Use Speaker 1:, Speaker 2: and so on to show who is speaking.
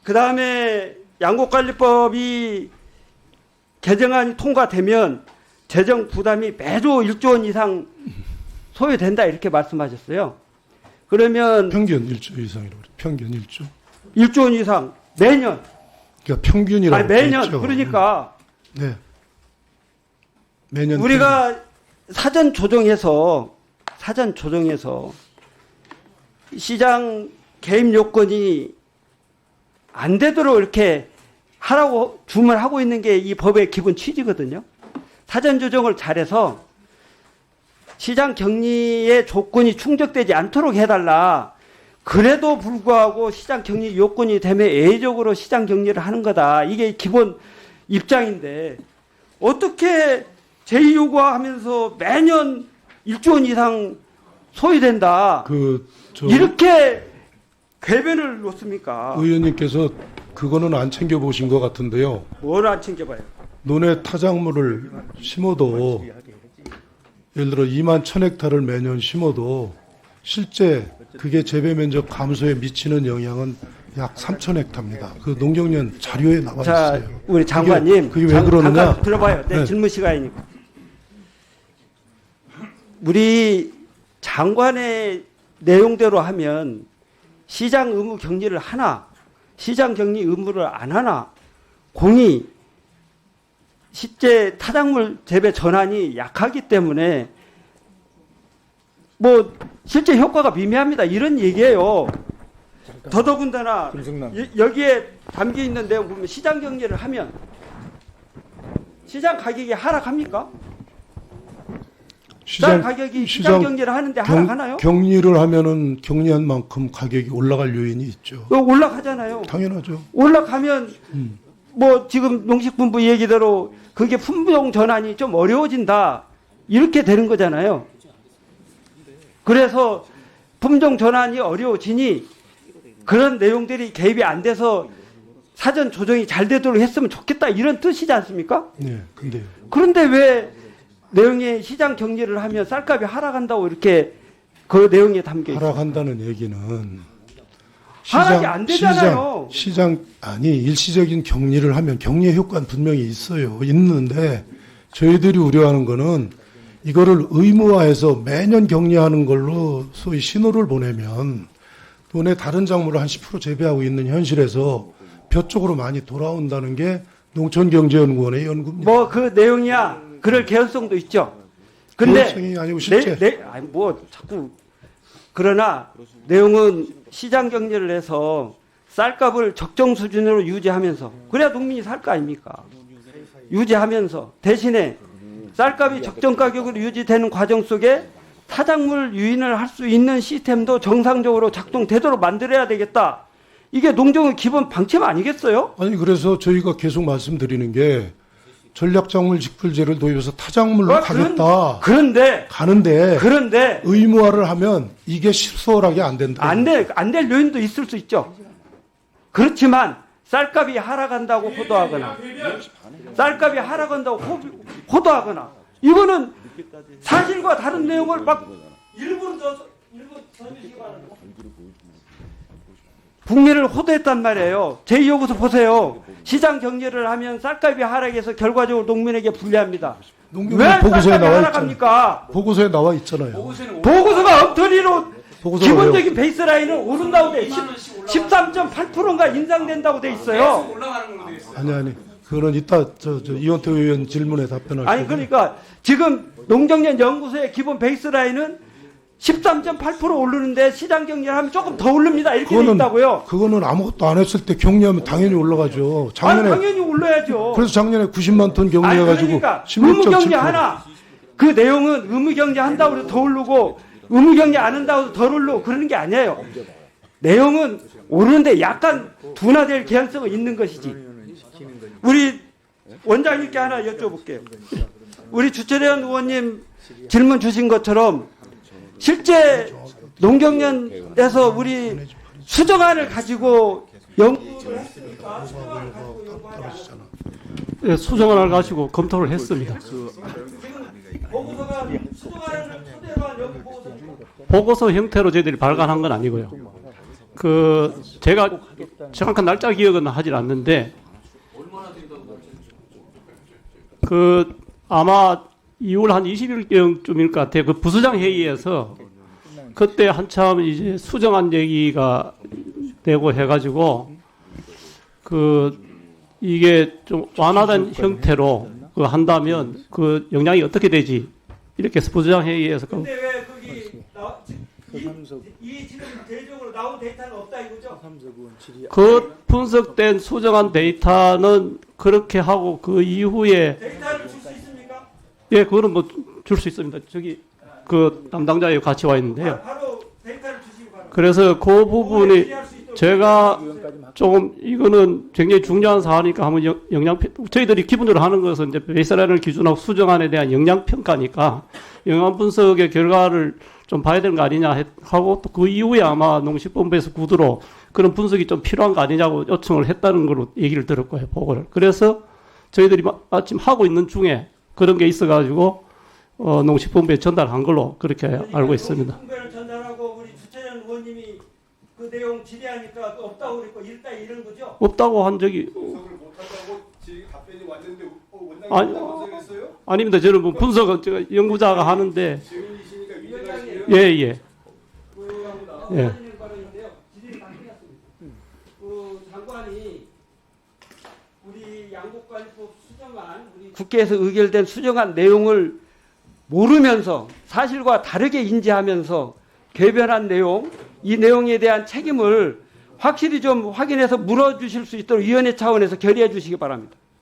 Speaker 1: 그 다음에 양곡관리법이 개정안이 통과되면 재정 부담이 매주 1조 원 이상 소요된다 이렇게 말씀하셨어요. 그러면
Speaker 2: 평균 1조 이상이라고 그래요. 평균 1조.
Speaker 1: 1조 원 이상 매년.
Speaker 2: 그러니까 평균이라고
Speaker 1: 아니, 매년.
Speaker 2: 했죠.
Speaker 1: 그러니까
Speaker 2: 네. 매년
Speaker 1: 우리가 사전 조정해서 시장 개입 요건이 안 되도록 이렇게 하라고 주문하고 있는 게 이 법의 기본 취지거든요. 사전 조정을 잘해서 시장 격리의 조건이 충족되지 않도록 해달라. 그래도 불구하고 시장 격리 요건이 되면 예외적으로 시장 격리를 하는 거다. 이게 기본 입장인데 어떻게 제2요구하면서 매년 1조 원 이상 소요된다. 이렇게 궤변을 놓습니까?
Speaker 2: 의원님께서 그거는 안 챙겨보신 것 같은데요.
Speaker 1: 뭘 안 챙겨봐요?
Speaker 2: 논에 타작물을 심어도 예를 들어 2만 1,000헥타를 매년 심어도 실제 그게 재배 면적 감소에 미치는 영향은 약 3,000헥타입니다. 그 농경련 자료에 나와
Speaker 1: 자,
Speaker 2: 있어요.
Speaker 1: 우리 장관님,
Speaker 2: 그게 왜 그러느냐?
Speaker 1: 잠깐 들어봐요. 네,
Speaker 2: 네.
Speaker 1: 질문 시간이니까. 우리 장관의 내용대로 하면 시장 의무 격리를 하나, 시장 격리 의무를 안 하나, 공이 실제 타작물 재배 전환이 약하기 때문에 뭐 실제 효과가 미미합니다. 이런 얘기예요. 더더군다나 여기에 담겨 있는 내용 보면 시장 격리를 하면 시장 가격이 하락합니까? 쌀 가격이 시장 격리를 하는데 하락하나요?
Speaker 2: 격리를 하면은 격리한 만큼 가격이 올라갈 요인이 있죠.
Speaker 1: 올라가잖아요.
Speaker 2: 당연하죠.
Speaker 1: 올라가면 뭐 지금 농식품부 얘기대로 그게 품종 전환이 좀 어려워진다 이렇게 되는 거잖아요. 그래서 품종 전환이 어려워지니 그런 내용들이 개입이 안 돼서 사전 조정이 잘 되도록 했으면 좋겠다 이런 뜻이지 않습니까?
Speaker 2: 네, 근데요.
Speaker 1: 그런데 왜 내용에 시장 격리를 하면 쌀값이 하락한다고 이렇게 그 내용에 담겨 있어요?
Speaker 2: 하락한다는 얘기는
Speaker 1: 하락이 안 되잖아요.
Speaker 2: 아니 일시적인 격리를 하면 격리의 효과는 분명히 있는데 저희들이 우려하는 거는 이거를 의무화해서 매년 격리하는 걸로 소위 신호를 보내면 돈의 다른 작물을 한 10% 재배하고 있는 현실에서 벼 쪽으로 많이 돌아온다는 게 농촌경제연구원의 연구입니다.
Speaker 1: 뭐 그 내용이야 그럴 개연성도 있죠. 근데
Speaker 2: 개연성이 아니고 실제
Speaker 1: 아니 뭐 자꾸 그러나 내용은 시장 격리를 해서 쌀값을 적정 수준으로 유지하면서 그래야 농민이 살 거 아닙니까? 유지하면서 대신에 쌀값이 적정 가격으로 유지되는 과정 속에 타작물 유인을 할 수 있는 시스템도 정상적으로 작동되도록 만들어야 되겠다. 이게 농정의 기본 방침 아니겠어요?
Speaker 2: 아니 그래서 저희가 계속 말씀드리는 게 전략작물 직불제를 도입해서 타작물로 가겠다.
Speaker 1: 그런데
Speaker 2: 의무화를 하면 이게 수월하게 안 된다.
Speaker 1: 안 될 요인도 있을 수 있죠. 그렇지만 쌀값이 하락한다고 호도하거나 쌀값이 하락한다고 호도하거나 이거는 사실과 다른 내용을 막 일부러 던지시기 바랍니다. 국민을 호도했단 말이에요. 제2요구서 보세요. 시장 격리를 하면 쌀값이 하락해서 결과적으로 농민에게 불리합니다. 왜
Speaker 2: 보고서에
Speaker 1: 쌀값이
Speaker 2: 나와
Speaker 1: 하락합니까?
Speaker 2: 보고서에 나와 있잖아요.
Speaker 1: 보고서가 엉터리로
Speaker 2: 보고서가
Speaker 1: 기본적인 베이스라인은 오른다고 돼 13.8%인가 인상된다고 돼 있어요.
Speaker 2: 아니 그거는 이따 이원태 의원 질문에 답변할
Speaker 1: 아니 그러니까 지금 농정연 연구소의 기본 베이스라인은 13.8% 오르는데 시장 격리를 하면 조금 더 오릅니다. 이렇게 돼 있다고요.
Speaker 2: 그거는 아무것도 안 했을 때 격리하면 당연히 올라가죠.
Speaker 1: 아니 당연히 올라야죠.
Speaker 2: 그래서 작년에 90만 톤 격리해가지고
Speaker 1: 그러니까 의무격리 하나 그 내용은 의무격리 한다고 해서 더 오르고 의무격리 안 한다고 해서 덜 오르고 그러는 게 아니에요. 내용은 오르는데 약간 둔화될 개연성은 있는 것이지. 우리 원장님께 하나 여쭤볼게요. 우리 주철현 의원님 질문 주신 것처럼 실제 농경련에서 우리 수정안을 가지고 연구를 했습니까?
Speaker 3: 네, 수정안을 가지고 검토를 했습니다.
Speaker 1: 보고서가 수정안을 토대로 한 연구 보고서
Speaker 3: 보고서 형태로 저희들이 발간한 건 아니고요. 제가 정확한 날짜 기억은 하질 않는데 아마 2월 한 20일경쯤일 것 같아요. 그 부수장 회의에서 그때 한참 이제 수정안 얘기가 되고 해가지고 이게 좀 완화된 형태로 한다면 그 영향이 어떻게 되지? 이렇게 해서 부수장 회의에서
Speaker 1: 근데 왜 거기 이 지금 대적으로 나온 데이터는 없다 이거죠?
Speaker 3: 그 분석된 수정한 데이터는 그렇게 하고 그 이후에
Speaker 1: 데이터를 줄 수 있습니까?
Speaker 3: 예, 그거는 뭐 줄 수 있습니다. 저기 그 담당자에 같이 와 있는데요.
Speaker 1: 바로 데이터를 주시기 바랍니다.
Speaker 3: 그래서 그 부분이 제가 조금 이거는 굉장히 중요한 사안이니까 한번 저희들이 기본적으로 하는 것은 이제 베이스라인을 기준하고 수정안에 대한 영향 평가니까 영향 분석의 결과를 좀 봐야 되는 거 아니냐 하고 또 그 이후에 아마 농식본부에서 구두로 그런 분석이 좀 필요한 거 아니냐고 요청을 했다는 걸로 얘기를 들었고요, 보고를. 그래서 저희들이 마침 하고 있는 중에 그런 게 있어가지고 농식본부에 전달한 걸로 그렇게 알고 있습니다.
Speaker 1: 농식본부에 전달하고 우리 주찬현 의원님이 그 내용 질의하니까 없다고 그랬고 이랬다 이런 거죠?
Speaker 3: 없다고 한 적이
Speaker 4: 분석을 못한다고 답변이 왔는데
Speaker 3: 아니,
Speaker 4: 원장님 분석했어요?
Speaker 3: 아닙니다. 저는 뭐 분석은 제가 연구자가 하는데
Speaker 4: 증인이시니까
Speaker 1: 위원장님.
Speaker 3: 예.
Speaker 1: 그
Speaker 3: 예.
Speaker 1: 발언인데요. 질의를 다 끝났습니다. 그 장관이 우리 양곡관리법 수정안 우리 국회에서 의결된 수정안 내용을 모르면서 사실과 다르게 인지하면서 궤변한 내용, 이 내용에 대한 책임을 확실히 좀 확인해서 물어주실 수 있도록 위원회 차원에서 결의해 주시기 바랍니다.